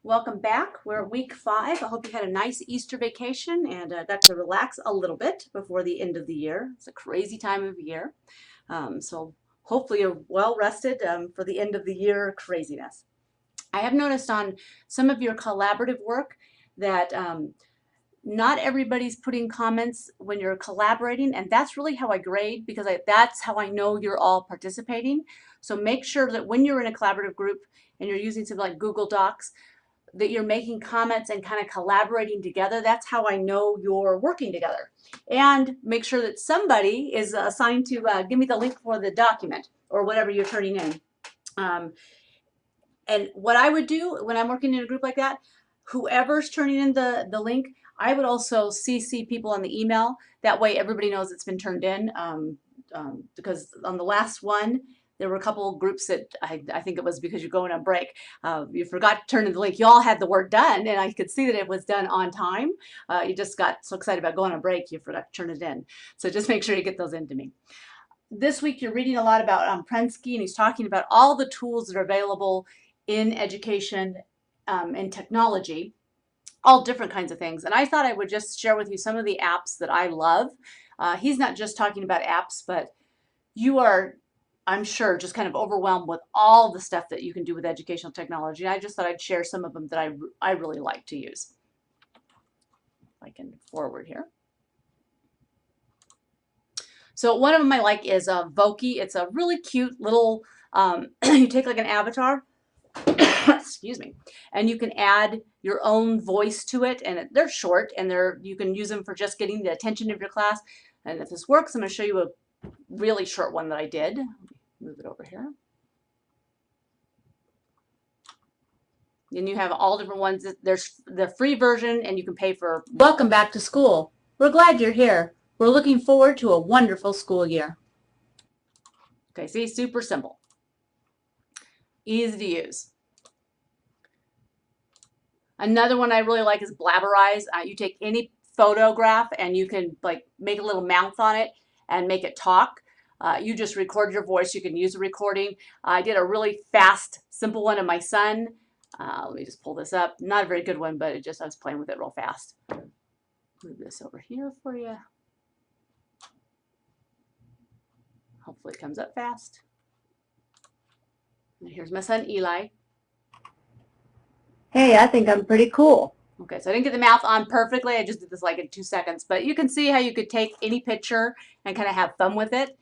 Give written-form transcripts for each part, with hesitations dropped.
Welcome back. We're week 5. I hope you had a nice Easter vacation and got to relax a little bit before the end of the year. It's a crazy time of year. So hopefully you're well rested for the end of the year craziness. I have noticed on some of your collaborative work that not everybody's putting comments when you're collaborating, and that's really how I grade because that's how I know you're all participating. So make sure that when you're in a collaborative group and you're using something like Google Docs, that you're making comments and kind of collaborating together. That's how I know you're working together. And make sure that somebody is assigned to give me the link for the document or whatever you're turning in. And what I would do when I'm working in a group like that, whoever's turning in the link, I would also CC people on the email. That way everybody knows it's been turned in. Because on the last one, there were a couple of groups that I think it was because you're going on break. You forgot to turn in the link. You all had the work done, and I could see that it was done on time. You just got so excited about going on break, you forgot to turn it in. So just make sure you get those into me. This week, you're reading a lot about Prensky, and he's talking about all the tools that are available in education and technology, all different kinds of things. And I thought I would just share with you some of the apps that I love. He's not just talking about apps, but you are, I'm sure, just kind of overwhelmed with all the stuff that you can do with educational technology. And I just thought I'd share some of them that I really like to use. If I can forward here. So one of them I like is Voki. It's a really cute little, you take like an avatar, excuse me, and you can add your own voice to it, and they're short, and you can use them for just getting the attention of your class. And if this works, I'm going to show you a really short one that I did. Move it over here. And you have all different ones. There's the free version, and you can pay for. Welcome back to school. We're glad you're here. We're looking forward to a wonderful school year. Okay, see, super simple. Easy to use. Another one I really like is Blabberize. You take any photograph and you can like make a little mouth on it and make it talk. You just record your voice. You can use a recording. I did a really fast, simple one of my son. Let me just pull this up. Not a very good one, but I was playing with it real fast. Move this over here for you. Hopefully it comes up fast. And here's my son, Eli. Hey, I think I'm pretty cool. Okay, so I didn't get the mouth on perfectly. I just did this like in 2 seconds, but you can see how you could take any picture and kind of have fun with it.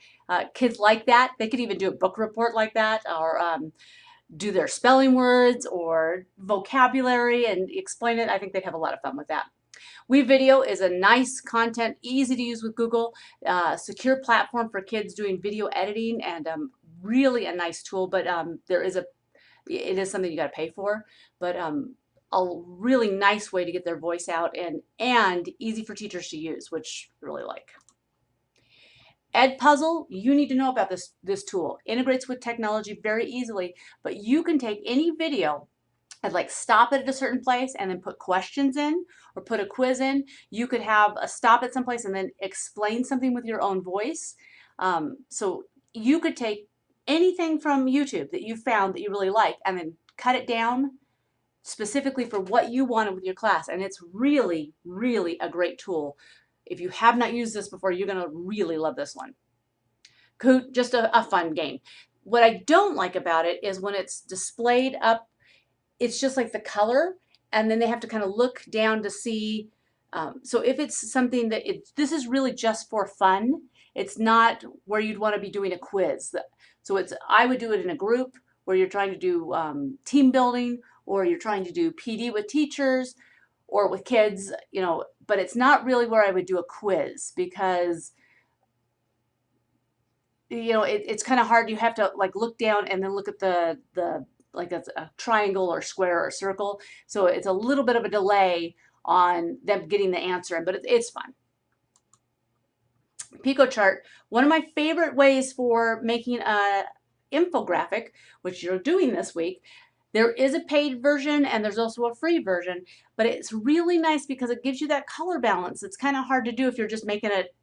Kids like that. They could even do a book report like that, or do their spelling words or vocabulary and explain it. I think they'd have a lot of fun with that. WeVideo is a nice content, easy to use with Google, secure platform for kids doing video editing, and really a nice tool, but it is something you got to pay for, but a really nice way to get their voice out and easy for teachers to use, which I really like. Edpuzzle, you need to know about this tool. Integrates with technology very easily, but you can take any video and like stop it at a certain place and then put questions in or put a quiz in. You could have a stop at some place and then explain something with your own voice. So you could take anything from YouTube that you found that you really like and then cut it down specifically for what you wanted with your class. And it's really, really a great tool. If you have not used this before, you're going to really love this one. Kahoot, just a fun game. What I don't like about it is when it's displayed up, it's just like the color, and then they have to kind of look down to see. So if it's something that this is really just for fun, it's not where you'd want to be doing a quiz. So I would do it in a group where you're trying to do team building, or you're trying to do PD with teachers or with kids, but it's not really where I would do a quiz because it's kind of hard. You have to like look down and then look at the like a triangle or square or circle. So it's a little bit of a delay on them getting the answer in, but it's fun. PicoChart, one of my favorite ways for making a infographic, which you're doing this week. There is a paid version and there's also a free version, but it's really nice because it gives you that color balance. It's kind of hard to do if you're just making it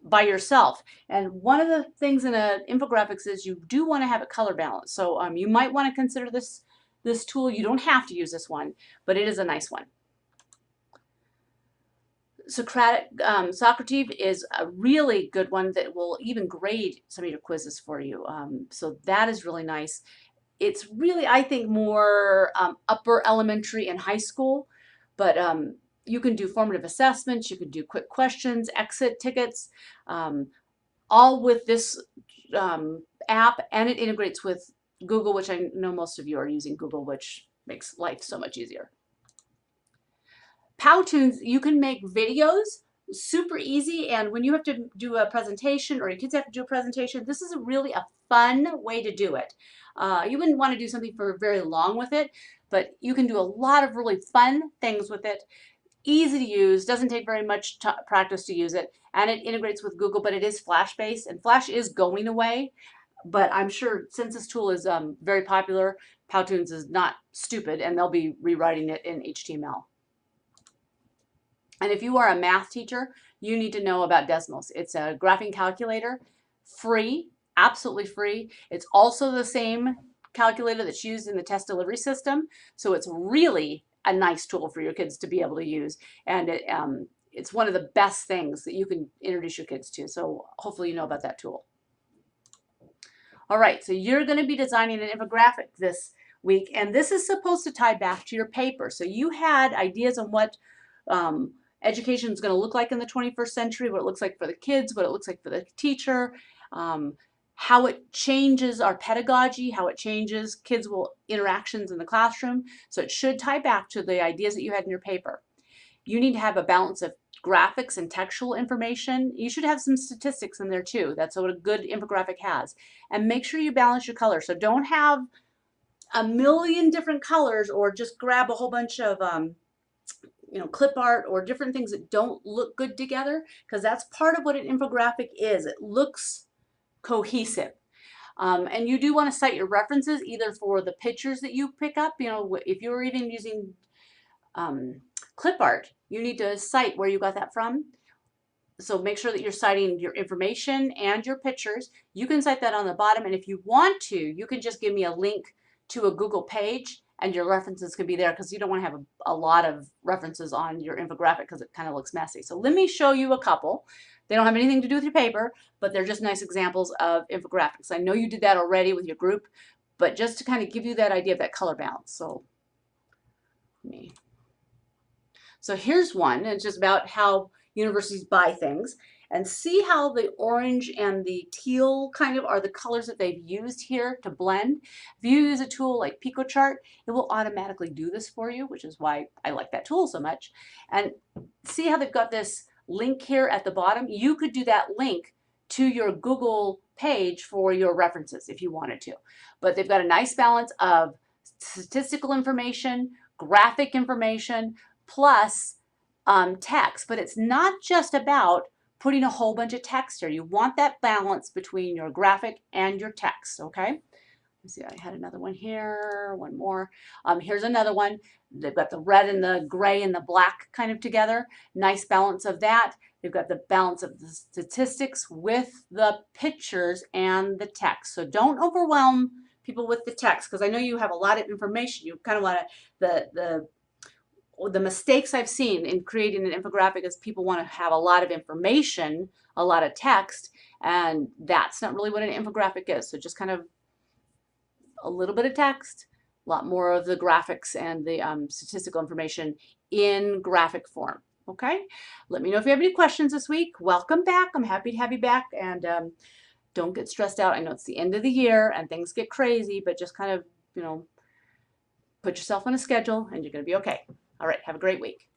by yourself. And one of the things in an infographics is you do want to have a color balance. So you might want to consider this this tool. You don't have to use this one, but it is a nice one. Socrative is a really good one that will even grade some of your quizzes for you. So that is really nice. It's really, I think, more upper elementary and high school, but you can do formative assessments, you can do quick questions, exit tickets, all with this app, and it integrates with Google, which I know most of you are using Google, which makes life so much easier. Powtoons, you can make videos super easy, and when you have to do a presentation or your kids have to do a presentation, this is really a fun way to do it. You wouldn't want to do something for very long with it, but you can do a lot of really fun things with it. Easy to use, doesn't take very much practice to use it, and it integrates with Google, but it is Flash based, and Flash is going away, but I'm sure since this tool is very popular, Powtoons is not stupid, and they'll be rewriting it in HTML. And if you are a math teacher, you need to know about Desmos. It's a graphing calculator, free, absolutely free. It's also the same calculator that's used in the test delivery system. So it's really a nice tool for your kids to be able to use. And it's one of the best things that you can introduce your kids to. So hopefully you know about that tool. All right, so you're going to be designing an infographic this week, and this is supposed to tie back to your paper. So you had ideas on what education is going to look like in the 21st century, what it looks like for the kids, what it looks like for the teacher, how it changes our pedagogy, how it changes interactions in the classroom. So it should tie back to the ideas that you had in your paper. You need to have a balance of graphics and textual information. You should have some statistics in there too. That's what a good infographic has. And make sure you balance your colors. So don't have a million different colors or just grab a whole bunch of clip art or different things that don't look good together, because that's part of what an infographic is. It looks cohesive. And you do want to cite your references either for the pictures that you pick up. If you're even using clip art, you need to cite where you got that from. So make sure that you're citing your information and your pictures. You can cite that on the bottom, and if you want to, you can just give me a link to a Google page and your references could be there, because you don't want to have a lot of references on your infographic because it kind of looks messy. So let me show you a couple. They don't have anything to do with your paper, but they're just nice examples of infographics. I know you did that already with your group, but just to kind of give you that idea of that color balance. So here's one. It's just about how universities buy things, and see how the orange and the teal kind of are the colors that they've used here to blend. If you use a tool like PicoChart, it will automatically do this for you, which is why I like that tool so much. And see how they've got this link here at the bottom? You could do that link to your Google page for your references if you wanted to. But they've got a nice balance of statistical information, graphic information, plus text. But it's not just about putting a whole bunch of text here. You want that balance between your graphic and your text, okay? Let's see, I had another one here, one more. Here's another one. They've got the red and the gray and the black kind of together. Nice balance of that. They've got the balance of the statistics with the pictures and the text. So don't overwhelm people with the text, because I know you have a lot of information. You kind of want to, the mistakes I've seen in creating an infographic is people want to have a lot of information, a lot of text, and that's not really what an infographic is. So just kind of a little bit of text, a lot more of the graphics and the statistical information in graphic form. Okay? Let me know if you have any questions this week. Welcome back. I'm happy to have you back, and don't get stressed out. I know it's the end of the year and things get crazy, but just kind of, put yourself on a schedule and you're going to be okay. All right, have a great week.